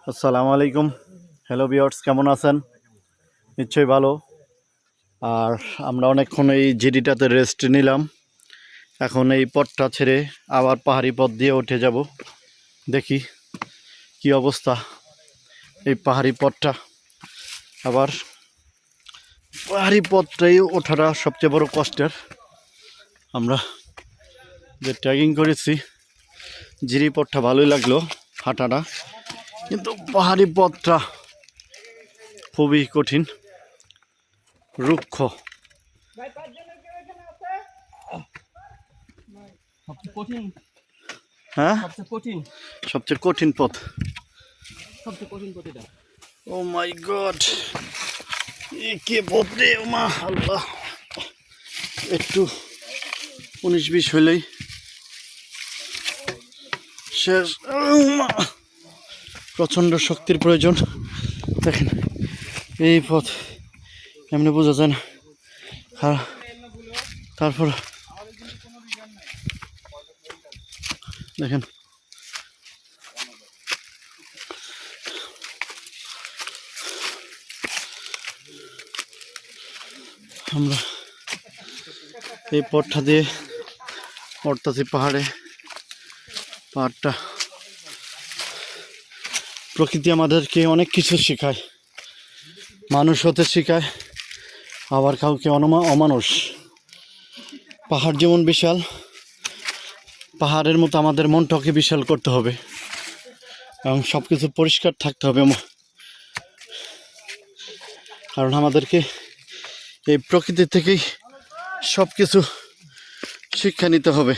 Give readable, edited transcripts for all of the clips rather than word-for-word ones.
আসসালামু আলাইকুম। Hello viewers, কেমন আছেন? নিশ্চয়ই ভালো। আর আমরা অনেকক্ষণ এই জিডিটাতে রেস্ট নিলাম। এখন এই পথটা ছেড়ে আবার পাহাড়ি পথ দিয়ে উঠে যাব। দেখি কি অবস্থা এই পাহাড়ি পথটা। আবার পাহাড়ি পথটাই ওঠাটা সবচেয়ে বড় কষ্টের। আমরা যে ট্রেকিং করেছি জিরি পথটা ভালোই লাগলো হাঁটাটা, কিন্তু পাহাড়ি পথটা খুবই কঠিন, রুক্ষ। সবচেয়ে কঠিন হ্যাঁ, সবচেয়ে কঠিন সবচেয়ে কঠিন পথ। সবচেয়ে কঠিন এটা। ও মাই গড, কে পথ রে মা আল্লাহ! একটু 19-20 হইলেই শেষ। প্রচণ্ড শক্তির প্রয়োজন। দেখেন এই পথ এমনি বোঝা যায় না। তারপর দেখেন আমরা এই পথটা দিয়ে উঠতেছি পাহাড়ে। পাহাড়টা প্রকৃতি আমাদেরকে অনেক কিছু শেখায়, মানুষ হতে শেখায়, আবার কাউকে অমানুষ। পাহাড় যেমন বিশাল, পাহাড়ের মতো আমাদের মনটাকে বিশাল করতে হবে এবং সব কিছু পরিষ্কার থাকতে হবে, কারণ আমাদেরকে এই প্রকৃতি থেকেই সব কিছু শিক্ষা নিতে হবে।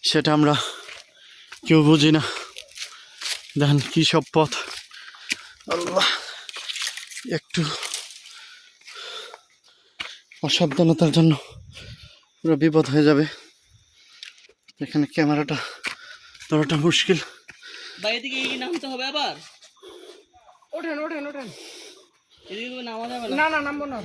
সেটা আমরা কেউ বুঝি না। দেখেন কী সব পথ, আল্লাহ! একটু অসাবধানতার জন্য পুরো বিপদ হয়ে যাবে। এখানে ক্যামেরাটা ধরাটা মুশকিল। ভাই এদিকে নামতে হবে আবার। ওঠেন ওঠেন ওঠেন, এদিকে নামা যাবে না। না না নামবো না।